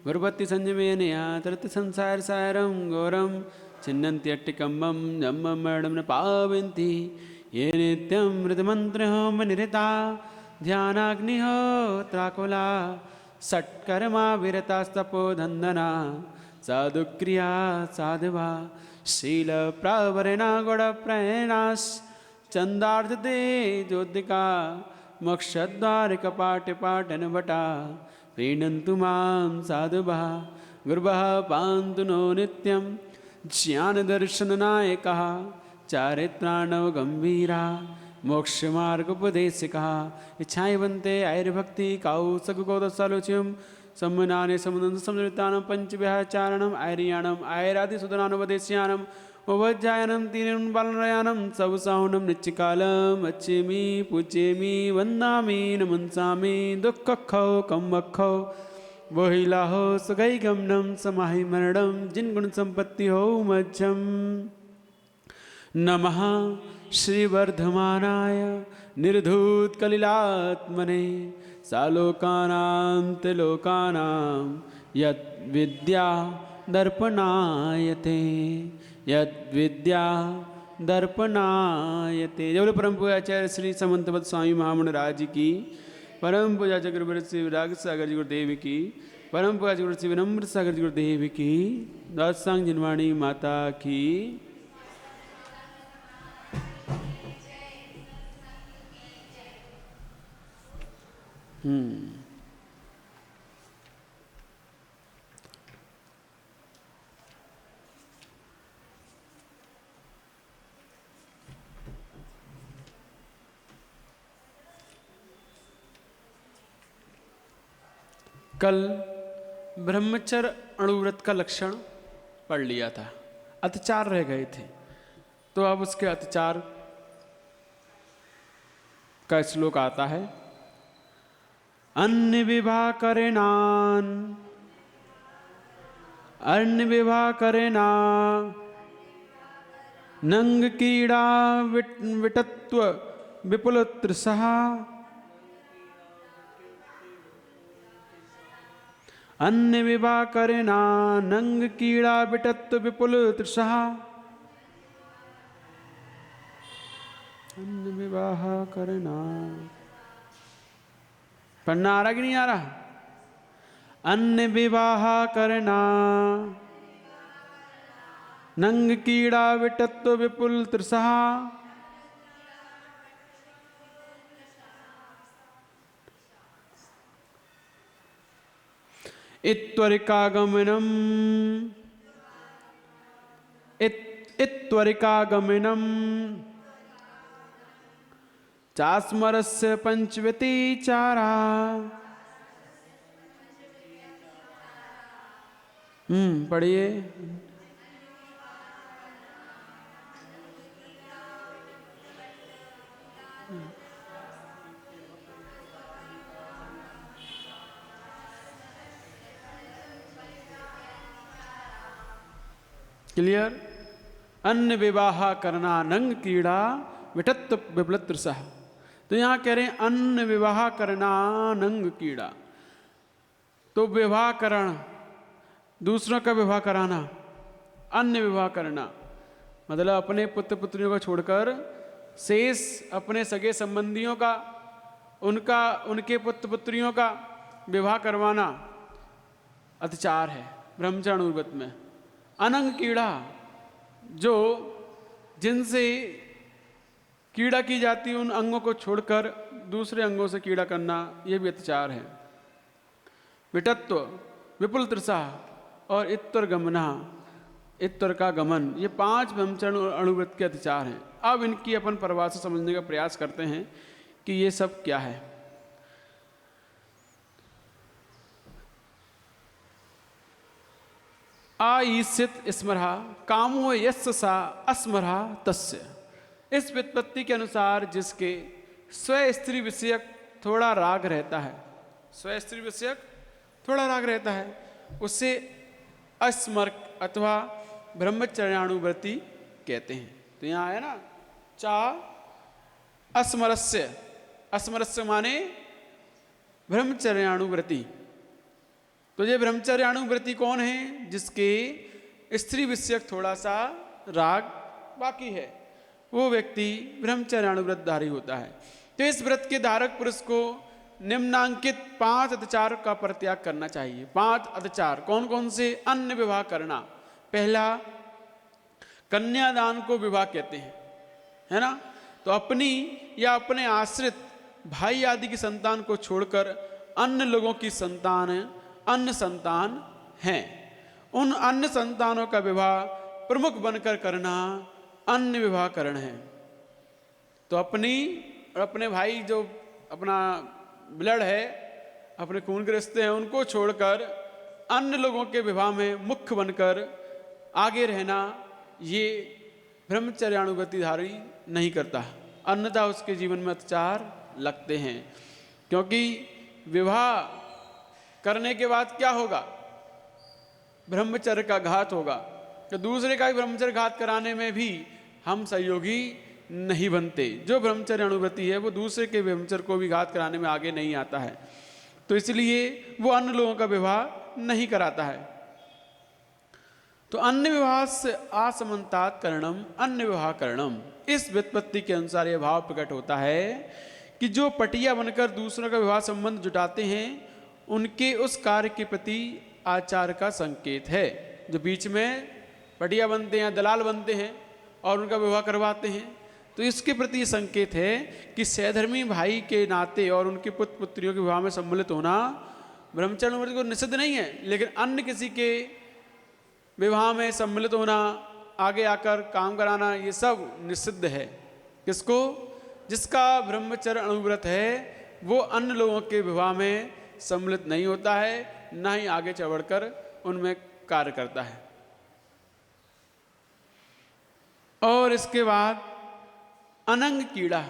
गुरुपत्ति संयमेनया तरति संसार सारम गौरम छिन्नन्ति अट्टिकम्बम जम्मम मरणम न पावन्ति ये नित्यं मृतमन्त्रहोम निरता ध्यानाग्निहोत्राकुला षट्कर्मा विरतास्तपोधन्दना साधुक्रिया साधुवा शील प्रावरणा गुणप्रयणास चंदार्थे ज्योतिका मोक्षद्वार कपाट पाटन भटा प्रीणन्तु मां साधुभा गुरुभः पान्तु नो नित्यं ज्ञानदर्शननायकः चारित्राणव गंभीरा मोक्षमार्गोपदेशिकः इच्छाएं बनते आयुर्भक्ति काउ सगुगोदसालोच्यम सम्मनाने समुदन समृतानं पंचव्याचारणम आर्याणम आयरादिसुदनानुपदेश्यानम उपज्जायनम तीनं बालनयानं सवसाहुनं नित्यकालम अच्छेमि पूज्येमि वन्दामि नमन्सामि दुःखखौ कम्मखौ वहिलाहो सुगै गमनं समाहि मरणं जिन गुण संपत्ति हो मज्जम नमः श्रीवर्धमानाय निर्धूत कलिलात्मने सालोकानां त्रिलोकानां यत् विद्या दर्पणायते यद विद्या दर्पणायते। जब परम पूज्याचार्य श्री समंतपद स्वामी महामंड राज की, परम पूज्याचार्य गुरुवर श्री विराग सागर जी गुरुदेव की, परम पूज्याचार्य गुरु श्री विनम्र सागर जी गुरुदेव की, दासांग जिनवाणी माता की। कल ब्रह्मचर्य अणुव्रत का लक्षण पढ़ लिया था, अत्याचार रह गए थे, तो अब उसके अत्याचार का श्लोक आता है। अन्य विवाह करे नान, अन्य विवाह करे ना, नंग कीड़ा विटत्व विपुल त्रिसहा, अन्य विवाह करे ना, नंग कीड़ा विटत्व विपुल त्रिसहा, अन्य विवाह करे ना। पढ़ना आ रहा कि नहीं आ रहा? अन्य विवाह करना, नंग कीड़ा विटत्व विपुल त्रिसहा, इत्वरिकागमनम इत्वरिकागमनम चास्मरस्य पंचव्यतिचारा। पढ़िए। क्लियर? अन्य विवाह करना, नंग कीड़ा विटत्व विप्लत सह। तो यहां कह रहे हैं अन्य विवाह करना, नंग कीड़ा। तो विवाह करण, दूसरों का विवाह कराना, अन्य विवाह करना मतलब अपने पुत्र पुत्रियों को छोड़कर शेष अपने सगे संबंधियों का, उनके पुत्र पुत्रियों का विवाह करवाना अत्याचार है ब्रह्मचर्य अणुव्रत में। अनंग कीड़ा, जो जिनसे कीड़ा की जाती उन अंगों को छोड़कर दूसरे अंगों से कीड़ा करना, यह भी अत्याचार है। विटत्व विपुल त्रिसा और इत्तर गमना, इत्तर का गमन, ये 5 ब्रह्मचर्य अणुव्रत के अत्याचार हैं। अब इनकी अपन परिभाषा समझने का प्रयास करते हैं कि ये सब क्या है। आईसित स्मरा कामो यस्य सा अस्मरा तस्य। इस व्युत्पत्ति के अनुसार जिसके स्व स्त्री विषयक थोड़ा राग रहता है, स्व स्त्री विषयक थोड़ा राग रहता है, उसे अस्मर्क अथवा ब्रह्मचर्याणुव्रती कहते हैं। तो यहाँ है ना, चा अस्मरस्य, अस्मरस्य माने ब्रह्मचर्याणुव्रती। तो ये ब्रह्मचर्यानुव्रती कौन है? जिसके स्त्री विषयक थोड़ा सा राग बाकी है, वो व्यक्ति ब्रह्मचर्यानुव्रतधारी होता है। तो इस व्रत के धारक पुरुष को निम्नांकित 5 अत्याचार का परित्याग करना चाहिए। 5 अत्याचार कौन कौन से? अन्य विवाह करना। पहला, कन्यादान को विवाह कहते हैं, है ना। तो अपनी या अपने आश्रित भाई आदि की संतान को छोड़कर अन्य लोगों की संतान अन्य संतान हैं, उन अन्य संतानों का विवाह प्रमुख बनकर करना अन्य विवाहकरण है। तो अपनी और अपने भाई जो अपना ब्लड है, अपने खून के रिश्ते हैं, उनको छोड़कर अन्य लोगों के विवाह में मुख्य बनकर आगे रहना, ये ब्रह्मचर्यानुव्रतिधारी नहीं करता, अन्यथा उसके जीवन में अत्याचार लगते हैं। क्योंकि विवाह करने के बाद क्या होगा? ब्रह्मचर्य का घात होगा। तो दूसरे का भी ब्रह्मचर्य घात कराने में भी हम सहयोगी नहीं बनते। जो ब्रह्मचर्य अनुव्रति है वो दूसरे के ब्रह्मचर्य को भी घात कराने में आगे नहीं आता है, तो इसलिए वो अन्य लोगों का विवाह नहीं कराता है। तो अन्य विवाह से असमन्तात करणम अन्य विवाह करणम, इस व्युत्पत्ति के अनुसार यह भाव प्रकट होता है कि जो पटिया बनकर दूसरों का विवाह संबंध जुटाते हैं उनके उस कार्य के प्रति आचार का संकेत है। जो बीच में पटिया बनते हैं, दलाल बनते हैं और उनका विवाह करवाते हैं, तो इसके प्रति संकेत है कि सहधर्मी भाई के नाते और उनके पुत्र पुत्रियों के विवाह में सम्मिलित होना ब्रह्मचर्य को निषिद्ध नहीं है, लेकिन अन्य किसी के विवाह में सम्मिलित होना, आगे आकर काम कराना, ये सब निषिद्ध है। किसको? जिसका ब्रह्मचर्य अनुव्रत है वो अन्य लोगों के विवाह में सम्मिलित नहीं होता है, ना ही आगे चढ़कर उनमें कार्य करता है। और इसके बाद अनंग कीड़ा,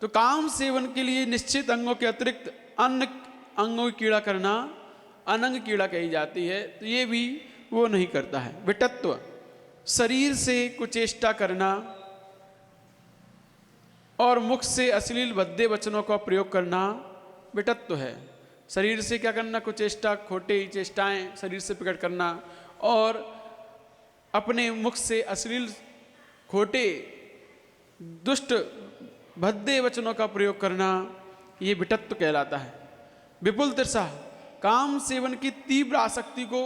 तो काम सेवन के लिए निश्चित अंगों के अतिरिक्त अन्य अंगों की कीड़ा करना अनंग कीड़ा कही जाती है, तो ये भी वो नहीं करता है। विटत्व, शरीर से कुचेष्टा करना और मुख से अश्लील भद्दे वचनों का प्रयोग करना विटत्व है। शरीर से क्या करना? कुचेष्टा, खोटे चेष्टाएं शरीर से प्रकट करना और अपने मुख से अश्लील, खोटे, दुष्ट, भद्दे वचनों का प्रयोग करना, ये विटत्व कहलाता है। विपुल तृषा, काम सेवन की तीव्र आसक्ति को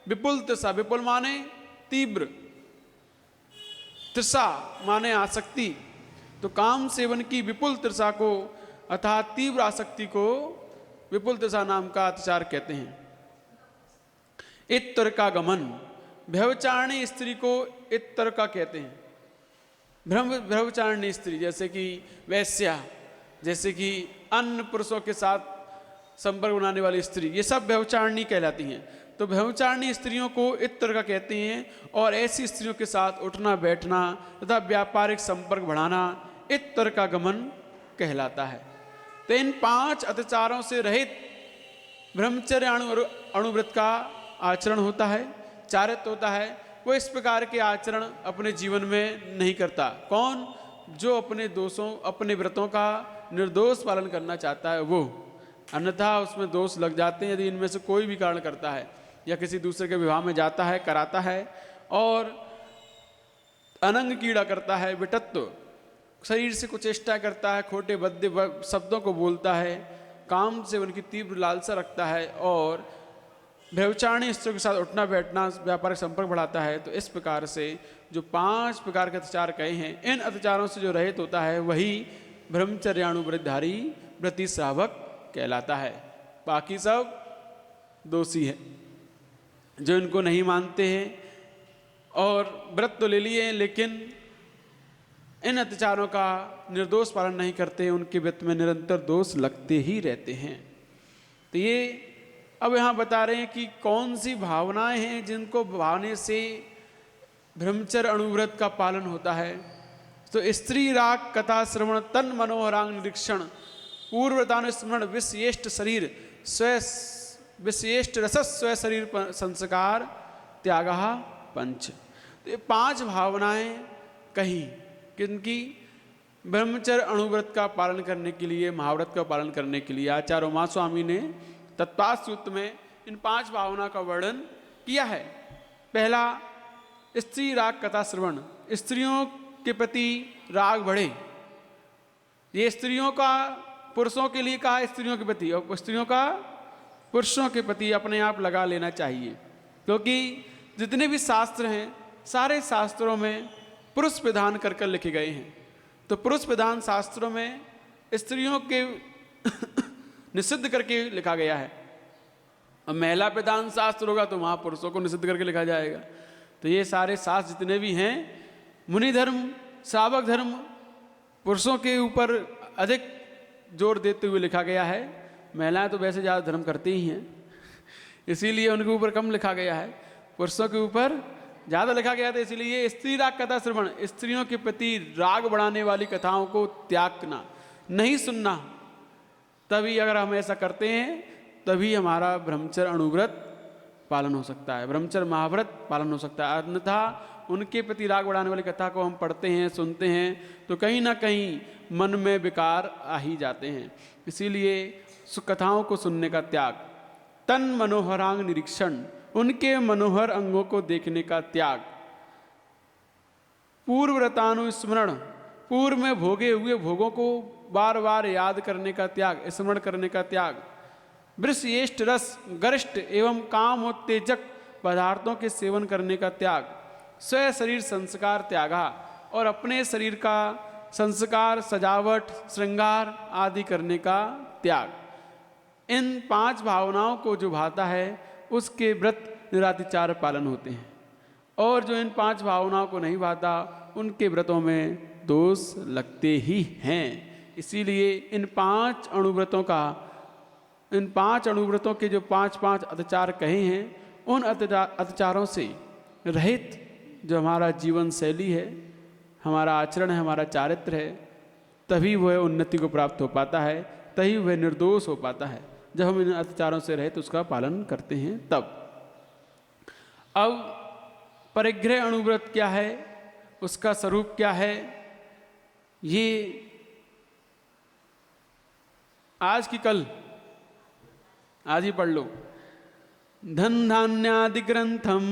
विपुल तृषा, विपुल माने तीव्र, तृषा माने आसक्ति, तो काम सेवन की विपुल तृषा को अर्थात तीव्र आसक्ति को विपुल तृषा नाम का अत्याचार कहते हैं। इत्तर का गमन, व्यभिचारिणी स्त्री को इत्तर का कहते हैं। व्यभिचारिणी स्त्री जैसे कि वैश्या, जैसे कि अन्य पुरुषों के साथ संपर्क बनाने वाली स्त्री, ये सब व्यभिचारिणी कहलाती हैं। तो व्यभिचारिणी स्त्रियों को इत्तर का कहते हैं और ऐसी स्त्रियों के साथ उठना बैठना तथा व्यापारिक संपर्क बढ़ाना इत्तर का गमन कहलाता है। तो इन 5 अत्याचारों से रहित ब्रह्मचर्य अनुव्रत का आचरण होता है, चारित्य होता है। वो इस प्रकार के आचरण अपने जीवन में नहीं करता। कौन? जो अपने दोषों, अपने व्रतों का निर्दोष पालन करना चाहता है वो, अन्यथा उसमें दोष लग जाते हैं यदि इनमें से कोई भी कारण करता है या किसी दूसरे के विवाह में जाता है, कराता है और अनंग कीड़ा करता है, विटत्व, शरीर से कुचेष्टा करता है, खोटे भद्दे शब्दों को बोलता है, काम से उनकी तीव्र लालसा रखता है और व्यभिचारिणी स्त्रियों के साथ उठना बैठना, व्यापारिक संपर्क बढ़ाता है। तो इस प्रकार से जो 5 प्रकार के अत्याचार कहे हैं, इन अत्याचारों से जो रहित होता है वही ब्रह्मचर्यानुव्रतधारी व्रती श्रावक कहलाता है। बाकी सब दोषी है जो इनको नहीं मानते हैं और व्रत तो ले लिए लेकिन इन अत्याचारों का निर्दोष पालन नहीं करते, उनके व्रत में निरंतर दोष लगते ही रहते हैं। तो ये अब यहाँ बता रहे हैं कि कौन सी भावनाएं हैं जिनको भावने से ब्रह्मचर्य अनुव्रत का पालन होता है। तो स्त्री राग, कथा श्रवण, तन मनोहरांग निरीक्षण, पूर्वतानुस्मरण, विश्रेष्ठ शरीर, विश्रेष्ठ रसस स्व शरीर संस्कार, त्यागा पंच। तो ये 5 भावनाएं कही किनकी? ब्रह्मचर्य अनुव्रत का पालन करने के लिए, महाव्रत का पालन करने के लिए। आचार्य उमा स्वामी ने तत्पाद सूत्र में इन 5 भावना का वर्णन किया है। पहला, स्त्री राग कथा श्रवण, स्त्रियों के प्रति राग बढ़े। ये स्त्रियों का पुरुषों के लिए कहा, स्त्रियों के प्रति, और स्त्रियों का पुरुषों के प्रति अपने आप लगा लेना चाहिए, क्योंकि जितने भी शास्त्र हैं सारे शास्त्रों में पुरुष प्रधान कर कर लिखे गए हैं। तो पुरुष प्रधान शास्त्रों में स्त्रियों के निषिद्ध करके लिखा गया है। अब महिला प्रधान शास्त्र होगा तो वहाँ पुरुषों को निषिद्ध करके लिखा जाएगा। तो ये सारे शास्त्र जितने भी हैं, मुनि धर्म, श्रावक धर्म, पुरुषों के ऊपर अधिक जोर देते हुए लिखा गया है। महिलाएं तो वैसे ज़्यादा धर्म करती ही हैं, इसीलिए उनके ऊपर कम लिखा गया है, पुरुषों के ऊपर ज़्यादा लिखा गया था। इसीलिए स्त्री राग कथा श्रवण, स्त्रियों के प्रति राग बढ़ाने वाली कथाओं को त्यागना, नहीं सुनना। तभी अगर हम ऐसा करते हैं तभी हमारा ब्रह्मचर्य अणुव्रत पालन हो सकता है, ब्रह्मचर्य महाव्रत पालन हो सकता है। अन्यथा उनके प्रति राग बढ़ाने वाली कथा को हम पढ़ते हैं, सुनते हैं तो कहीं ना कहीं मन में विकार आ ही जाते हैं। इसीलिए कथाओं को सुनने का त्याग, तन मनोहरांग निरीक्षण, उनके मनोहर अंगों को देखने का त्याग, पूर्वव्रतानुस्मरण, पूर्व में भोगे हुए भोगों को बार बार याद करने का त्याग, स्मरण करने का त्याग, वृषयेष्ट रस, गरिष्ठ एवं कामोत्तेजक पदार्थों के सेवन करने का त्याग, स्वयं शरीर संस्कार त्यागा, और अपने शरीर का संस्कार, सजावट, श्रृंगार आदि करने का त्याग। इन 5 भावनाओं को जो भाता है उसके व्रत निरातिचार पालन होते हैं, और जो इन 5 भावनाओं को नहीं भाता उनके व्रतों में दोष लगते ही हैं। इसीलिए इन 5 अणुव्रतों का, इन 5 अणुव्रतों के जो 5 अत्याचार कहे हैं, उन अत्याचारों से रहित जो हमारा जीवन शैली है, हमारा आचरण है, हमारा चारित्र है, तभी वह उन्नति को प्राप्त हो पाता है, तभी वह निर्दोष हो पाता है। जब हम इन अत्याचारों से रहित उसका पालन करते हैं तब। अब परिग्रह अणुव्रत क्या है, उसका स्वरूप क्या है, ये आज की कल आज ही पढ़ लो। धन धान्यादि ग्रंथम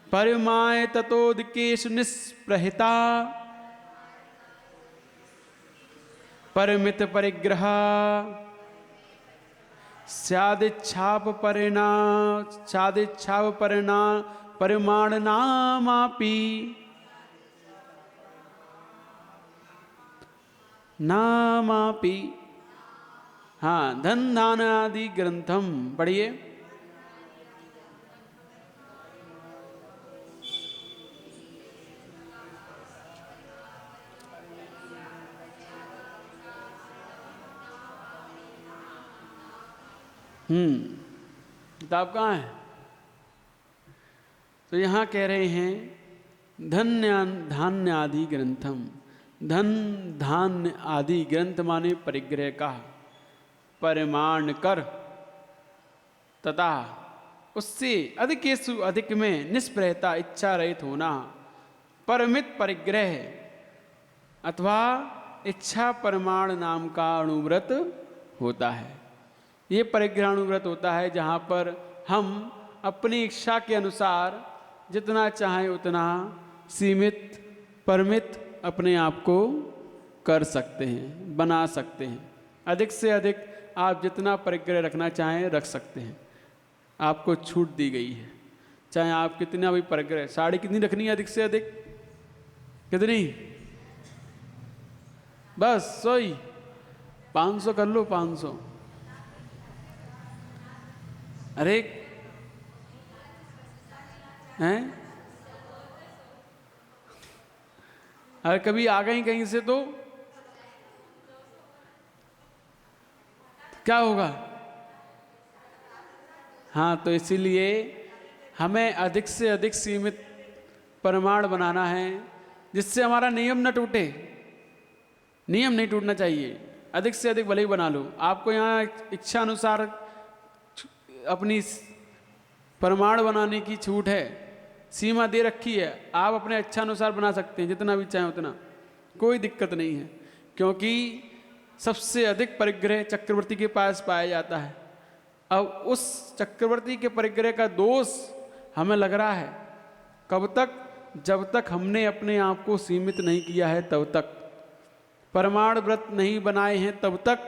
परिमाय ततोदिकेषु निष्प्रहिता परमित परिग्रह स्यादिच्छाप परिमाण नामापि हाँ, धन धान आदि ग्रंथम पढ़िए। किताब कहाँ है? तो यहाँ कह रहे हैं धान्य आदि ग्रंथम। धन धान्य आदि ग्रंथ माने परिग्रह का, परिमाण कर तथा उससे अधिकेषु अधिक में निष्प्रहता इच्छा रहित होना, परमित परिग्रह अथवा इच्छा परिमाण नाम का अणुव्रत होता है। ये परिग्रह अणुव्रत होता है जहाँ पर हम अपनी इच्छा के अनुसार जितना चाहें उतना सीमित परमित अपने आप को कर सकते हैं, बना सकते हैं। अधिक से अधिक आप जितना परिग्रह रखना चाहें रख सकते हैं, आपको छूट दी गई है। चाहे आप कितना भी परिग्रह, साड़ी कितनी रखनी है अधिक से अधिक, कितनी, बस 100 ही, 500 कर लो, 500। अरे हैं, अगर कभी आ गई कहीं से तो क्या होगा? हाँ, तो इसीलिए हमें अधिक से अधिक सीमित परिमाण बनाना है जिससे हमारा नियम न टूटे। नियम नहीं टूटना चाहिए, अधिक से अधिक भले ही बना लो। आपको यहाँ इच्छा अनुसार अपनी परिमाण बनाने की छूट है, सीमा दे रखी है। आप अपने इच्छा अनुसार बना सकते हैं, जितना भी चाहें उतना, कोई दिक्कत नहीं है। क्योंकि सबसे अधिक परिग्रह चक्रवर्ती के पास पाया जाता है। अब उस चक्रवर्ती के परिग्रह का दोष हमें लग रहा है कब तक, जब तक हमने अपने आप को सीमित नहीं किया है तब तक, परमाण व्रत नहीं बनाए हैं तब तक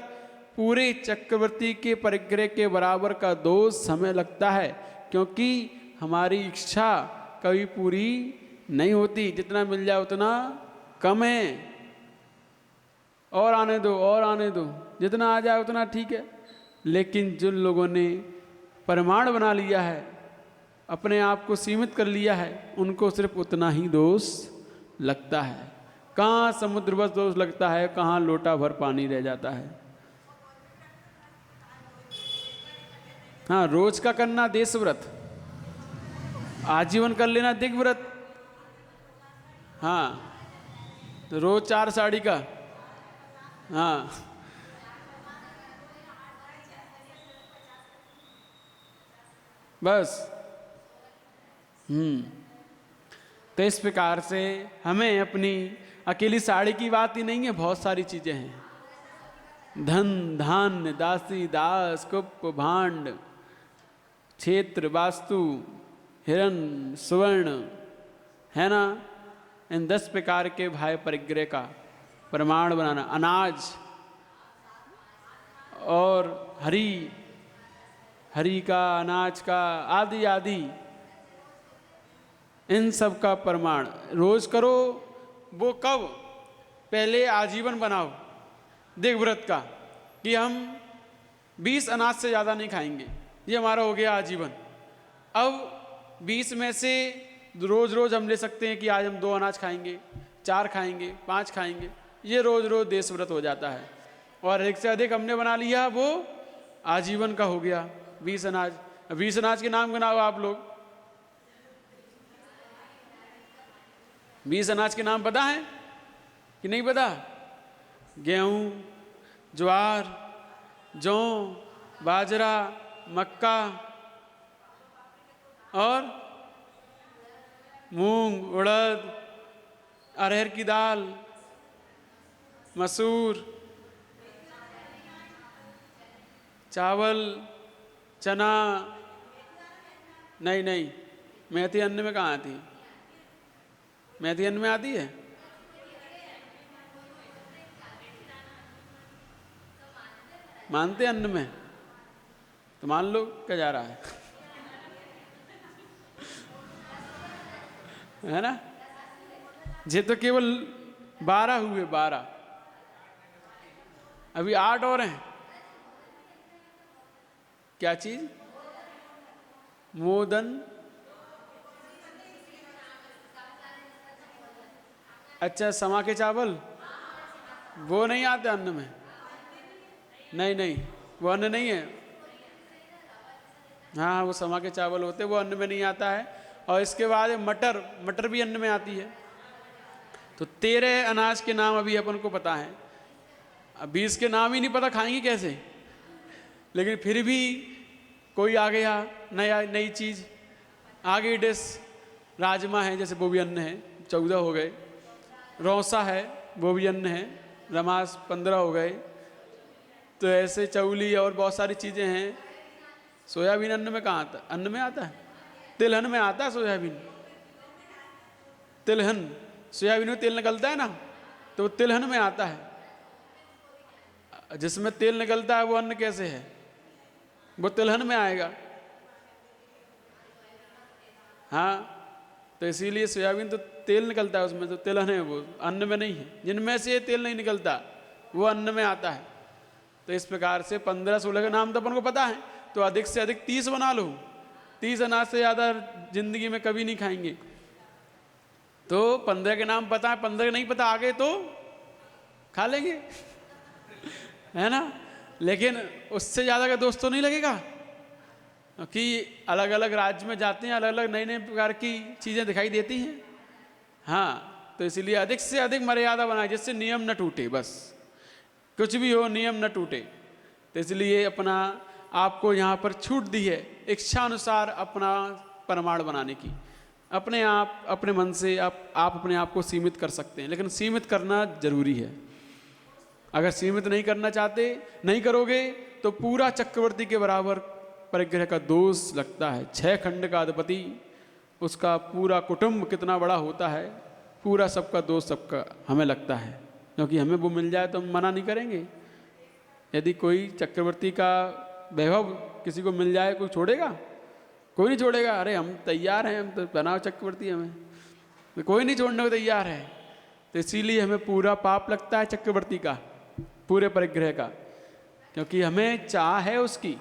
पूरे चक्रवर्ती के परिग्रह के बराबर का दोष हमें लगता है, क्योंकि हमारी इच्छा कभी पूरी नहीं होती, जितना मिल जाए उतना कम है, और आने दो और आने दो, जितना आ जाए उतना ठीक है। लेकिन जिन लोगों ने परमाण बना लिया है, अपने आप को सीमित कर लिया है, उनको सिर्फ उतना ही दोष लगता है। कहाँ समुद्र बस दोष लगता है, कहाँ लोटा भर पानी रह जाता है। हाँ, रोज का करना देश व्रत, आजीवन कर लेना दिग व्रत। हाँ, तो रोज 4 साड़ी का। हाँ, बस। तो इस प्रकार से हमें अपनी अकेली साड़ी की बात ही नहीं है, बहुत सारी चीजें हैं। धन धान्य दासी दास कुप भांड क्षेत्र वास्तु हिरण सुवर्ण है ना, इन 10 प्रकार के भाई परिग्रह का प्रमाण बनाना, अनाज और हरी का, अनाज का, आदि आदि, इन सब का प्रमाण रोज करो। वो कब? पहले आजीवन बनाओ दिग्व्रत का, कि हम 20 अनाज से ज़्यादा नहीं खाएंगे, ये हमारा हो गया आजीवन। अब 20 में से रोज रोज हम ले सकते हैं कि आज हम 2 अनाज खाएंगे, 4 खाएंगे, 5 खाएंगे, ये रोज रोज देश व्रत हो जाता है। और एक से अधिक हमने बना लिया, वो आजीवन का हो गया 20 अनाज। 20 अनाज के नाम गिनाओ आप लोग। 20 अनाज के नाम पता है कि नहीं पता? गेहूं, ज्वार, जौ, बाजरा, मक्का और मूंग, उड़द, अरहर की दाल, मसूर, चावल, चना। नहीं, मेथी अन्न में कहाँ आती है? मेथी अन्न में आती है? मानते अन्न में? तो मान लो क्या जा रहा है ना? ये तो केवल 12 हुए, 12, अभी 8 और हैं। क्या चीज? मोदन, अच्छा, समा के चावल, वो नहीं आते अन्न में? नहीं, वो अन्न नहीं है। हाँ, वो समा के चावल होते, वो अन्न में नहीं आता है। और इसके बाद मटर भी अन्न में आती है। तो 13 अनाज के नाम अभी अपन को पता है, अब 20 के नाम ही नहीं पता, खाएंगे कैसे? लेकिन फिर भी कोई आ गया नई चीज़ आ गई डिश, राजमा है जैसे, वो भी अन्न है, 14 हो गए। रौसा है, वो भी अन्न है, रमास 15 हो गए। तो ऐसे चौली और बहुत सारी चीज़ें हैं। सोयाबीन अन्न में कहाँ आता? अन्न में आता है? तिलहन में आता है सोयाबीन। तिलहन, सोयाबीन में तेल निकलता है ना, तो तिलहन में आता है। जिसमें तेल निकलता है वो अन्न कैसे है? वो तिलहन में आएगा। हाँ, तो इसीलिए सोयाबीन तो तेल निकलता है उसमें, तो तिलहन है, वो अन्न में नहीं है। जिनमें से तेल नहीं निकलता वो अन्न में आता है। तो इस प्रकार से 15-16 के नाम तो अपन को पता है, तो अधिक से अधिक 30 बना लो। 30 अनाज से ज़्यादा जिंदगी में कभी नहीं खाएंगे। तो 15 के नाम पता है, 15 के नहीं पता आगे तो खा लेंगे है ना। लेकिन उससे ज़्यादा का दोस्त तो नहीं लगेगा, क्योंकि अलग अलग राज्य में जाते हैं, अलग अलग नए प्रकार की चीज़ें दिखाई देती हैं। हाँ, तो इसलिए अधिक से अधिक मर्यादा बनाए, जिससे नियम न टूटे। बस कुछ भी हो, नियम न टूटे। तो इसलिए अपना आपको यहाँ पर छूट दी है, इच्छा अनुसार अपना प्रमाण बनाने की। अपने आप, अपने मन से आप अपने आप को सीमित कर सकते हैं, लेकिन सीमित करना जरूरी है। अगर सीमित नहीं करना चाहते, नहीं करोगे, तो पूरा चक्रवर्ती के बराबर परिग्रह का दोष लगता है। 6 खंड का अधिपति, उसका पूरा कुटुंब कितना बड़ा होता है, पूरा सबका दोष सबका हमें लगता है, क्योंकि हमें वो मिल जाए तो हम मना नहीं करेंगे। यदि कोई चक्रवर्ती का वैभव किसी को मिल जाए, कोई छोड़ेगा? कोई नहीं छोड़ेगा। अरे हम तैयार हैं, हम तो बनाओ चक्रवर्ती, हमें तो कोई नहीं छोड़ने को तैयार है। तो इसीलिए हमें पूरा पाप लगता है चक्रवर्ती का, पूरे परिग्रह का, क्योंकि हमें चाह है उसकी।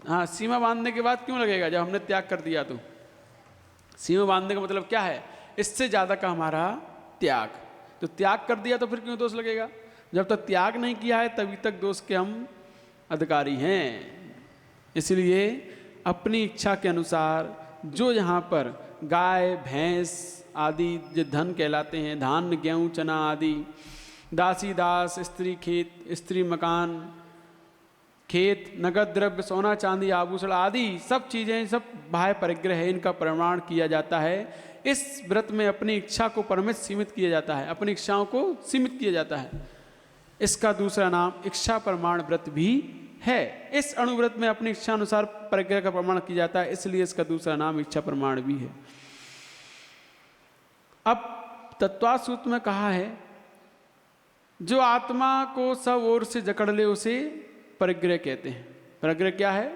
हाँ, सीमा बांधने के बाद क्यों लगेगा? जब हमने त्याग कर दिया तो। सीमा बांधने का मतलब क्या है? इससे ज़्यादा का हमारा त्याग। तो त्याग कर दिया तो फिर क्यों दोष लगेगा? जब तक त्याग नहीं किया है तभी तक दोष के हम अधिकारी हैं। इसलिए अपनी इच्छा के अनुसार जो यहाँ पर गाय भैंस आदि जो धन कहलाते हैं, धान गेहूँ चना आदि, दासी दास, स्त्री खेत, स्त्री मकान, खेत, नगद द्रव्य, सोना चांदी, आभूषण आदि सब चीज़ें, सब बाह्य परिग्रह है, इनका प्रमाण किया जाता है। इस व्रत में अपनी इच्छा को परमित सीमित किया जाता है, अपनी इच्छाओं को सीमित किया जाता है। इसका दूसरा नाम इच्छा प्रमाण व्रत भी है। इस अणुव्रत में अपनी इच्छा अनुसार परिग्रह का प्रमाण किया जाता है, इसलिए इसका दूसरा नाम इच्छा प्रमाण भी है। अब तत्वात् सूत्र में कहा है, जो आत्मा को सब ओर से जकड़ ले उसे परिग्रह कहते हैं। परिग्रह क्या है?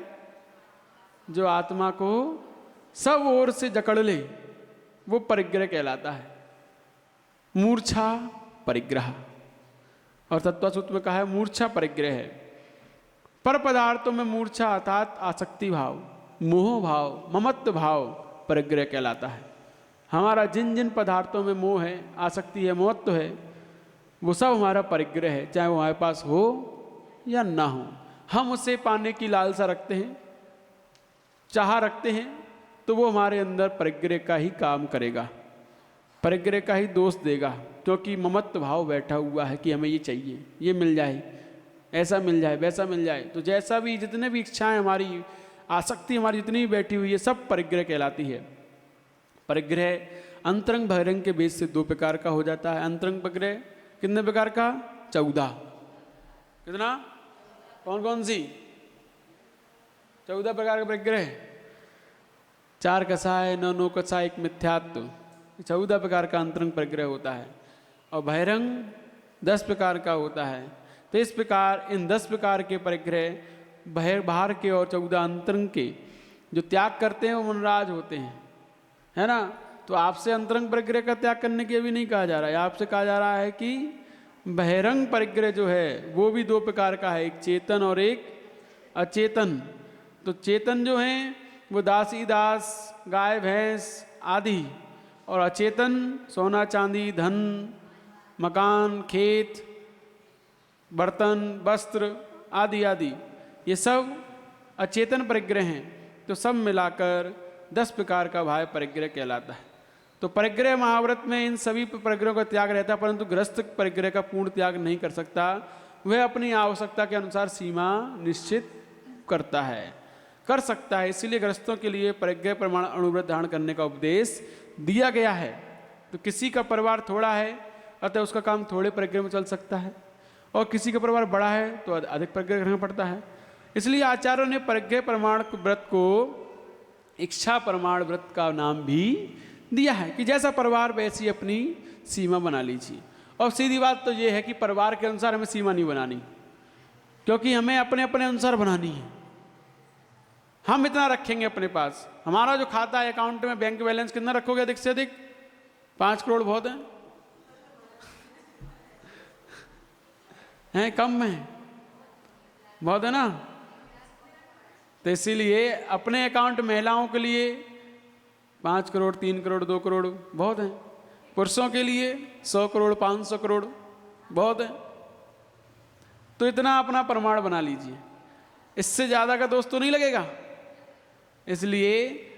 जो आत्मा को सब ओर से जकड़ ले वो परिग्रह कहलाता है। मूर्छा परिग्रह, और तत्वात् सूत्र में कहा है मूर्छा परिग्रह है। पर पदार्थों में मूर्छा अर्थात आसक्ति भाव, मोह भाव, ममत्व भाव परिग्रह कहलाता है। हमारा जिन जिन पदार्थों में मोह है, आसक्ति है, मोहत्व है, वो सब हमारा परिग्रह है, चाहे वो हमारे पास हो या ना हो। हम उसे पाने की लालसा रखते हैं, चाह रखते हैं, तो वो हमारे अंदर परिग्रह का ही काम करेगा, परिग्रह का ही दोष देगा, क्योंकि ममत्व भाव बैठा हुआ है कि हमें ये चाहिए, ये मिल जाए, ऐसा मिल जाए, वैसा मिल जाए। तो जैसा भी, जितने भी इच्छाएं हमारी, आसक्ति हमारी जितनी भी बैठी हुई है, सब परिग्रह कहलाती है। परिग्रह अंतरंग बहिरंग के भेद से 2 प्रकार का हो जाता है। अंतरंग परिग्रह कितने प्रकार का? 14। कितना? कौन कौन सी? 14 प्रकार का परिग्रह। 4 कसाय, 9 कसाय, एक मिथ्यात्व, 14 प्रकार का अंतरंग परिग्रह होता है। और बहिरंग 10 प्रकार का होता है। तो इस प्रकार इन 10 प्रकार के परिग्रह, बाहर के और 14 अंतरंग के, जो त्याग करते हैं वो मनराज होते हैं, है ना। तो आपसे अंतरंग परिग्रह का त्याग करने के भी नहीं कहा जा रहा है, आपसे कहा जा रहा है कि बहिरंग परिग्रह जो है वो भी 2 प्रकार का है, एक चेतन और एक अचेतन। तो चेतन जो है वो दासी दास, गाय भैंस आदि, और अचेतन सोना चांदी, धन, मकान, खेत, बर्तन, वस्त्र आदि आदि, ये सब अचेतन परिग्रह हैं। तो सब मिलाकर 10 प्रकार का बाह्य परिग्रह कहलाता है। तो परिग्रह महाव्रत में इन सभी परिग्रहों का त्याग रहता है, परंतु गृहस्थ परिग्रह का पूर्ण त्याग नहीं कर सकता। वह अपनी आवश्यकता के अनुसार सीमा निश्चित करता है, कर सकता है। इसीलिए गृहस्थों के लिए परिग्रह प्रमाण अणुव्रत धारण करने का उपदेश दिया गया है। तो किसी का परिवार थोड़ा है, अतः उसका काम थोड़े परिग्रह में चल सकता है, और किसी का परिवार बड़ा है तो अधिक परिग्रह रखना पड़ता है। इसलिए आचार्यों ने परिग्रह प्रमाण व्रत को इच्छा प्रमाण व्रत का नाम भी दिया है, कि जैसा परिवार वैसी अपनी सीमा बना लीजिए। और सीधी बात तो ये है कि परिवार के अनुसार हमें सीमा नहीं बनानी, क्योंकि हमें अपने अपने अनुसार बनानी है। हम इतना रखेंगे अपने पास, हमारा जो खाता है अकाउंट में बैंक बैलेंस कितना रखोगे अधिक से अधिक? 5 करोड़ बहुत है, हैं कम में बहुत है ना। तो इसीलिए अपने अकाउंट महिलाओं के लिए 5 करोड़, 3 करोड़, 2 करोड़ बहुत हैं। पुरुषों के लिए 100 करोड़, 500 करोड़ बहुत है। तो इतना अपना प्रमाण बना लीजिए, इससे ज़्यादा का दोष तो नहीं लगेगा। इसलिए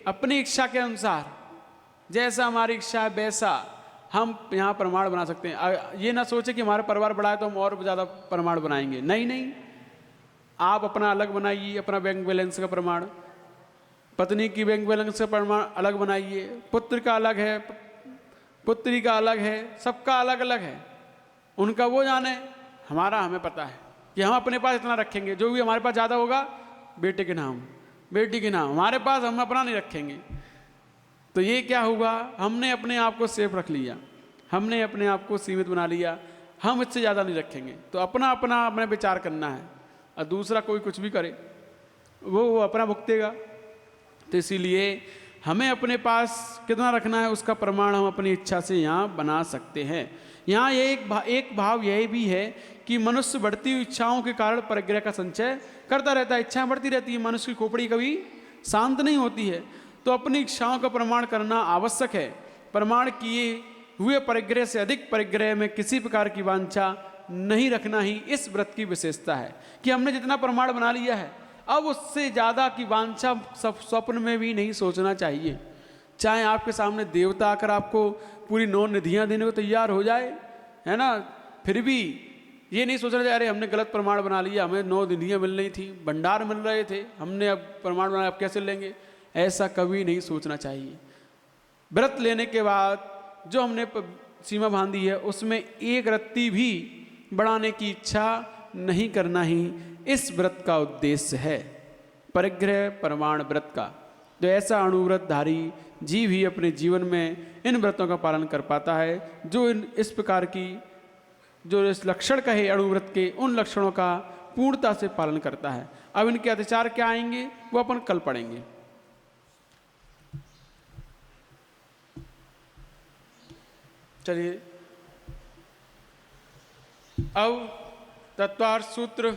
अपनी इच्छा के अनुसार, जैसा हमारी इच्छा है वैसा हम यहाँ प्रमाण बना सकते हैं। ये ना सोचे कि हमारा परिवार बड़ा है तो हम और ज़्यादा प्रमाण बनाएंगे, नहीं नहीं। आप अपना अलग बनाइए, अपना बैंक बैलेंस का प्रमाण, पत्नी की बैंक बैलेंस का प्रमाण अलग बनाइए, पुत्र का अलग है, पुत्री का अलग है, सबका अलग अलग है। उनका वो जाने, हमारा हमें पता है कि हम अपने पास इतना रखेंगे, जो भी हमारे पास ज़्यादा होगा बेटे के नाम, बेटी के नाम, हमारे पास, हम अपना नहीं रखेंगे। तो ये क्या हुआ, हमने अपने आप को सेफ रख लिया, हमने अपने आप को सीमित बना लिया, हम इससे ज़्यादा नहीं रखेंगे। तो अपना अपना अपने विचार करना है, और दूसरा कोई कुछ भी करे वो अपना भुगतेगा। तो इसीलिए हमें अपने पास कितना रखना है उसका प्रमाण हम अपनी इच्छा से यहाँ बना सकते हैं। यहाँ ये एक भाव यह भी है कि मनुष्य बढ़ती हुई इच्छाओं के कारण परिग्रह का संचय करता रहता है, इच्छाएं बढ़ती रहती है, मनुष्य की खोपड़ी कभी शांत नहीं होती है। तो अपनी इच्छाओं का प्रमाण करना आवश्यक है। प्रमाण किए हुए परिग्रह से अधिक परिग्रह में किसी प्रकार की वांछा नहीं रखना ही इस व्रत की विशेषता है, कि हमने जितना प्रमाण बना लिया है अब उससे ज़्यादा की वांछा स्वप्न में भी नहीं सोचना चाहिए। चाहे आपके सामने देवता आकर आपको पूरी 9 निधियाँ देने को तैयार हो जाए, है ना, फिर भी ये नहीं सोचना चाहिए अरे हमने गलत प्रमाण बना लिया, हमें 9 निधियाँ मिल रही थी, भंडार मिल रहे थे, हमने अब प्रमाण बनाया, अब कैसे लेंगे, ऐसा कभी नहीं सोचना चाहिए। व्रत लेने के बाद जो हमने सीमा बांधी है उसमें एक रत्ती भी बढ़ाने की इच्छा नहीं करना ही इस व्रत का उद्देश्य है, परिग्रह प्रमाण व्रत का। तो ऐसा अणुव्रतधारी जीव ही अपने जीवन में इन व्रतों का पालन कर पाता है, जो इस प्रकार की जो इस लक्षण कहे अणुव्रत के, उन लक्षणों का पूर्णता से पालन करता है। अब इनके अतिचार क्या आएंगे वो अपन कल पढ़ेंगे। चलिए अब तत्वार्थ सूत्र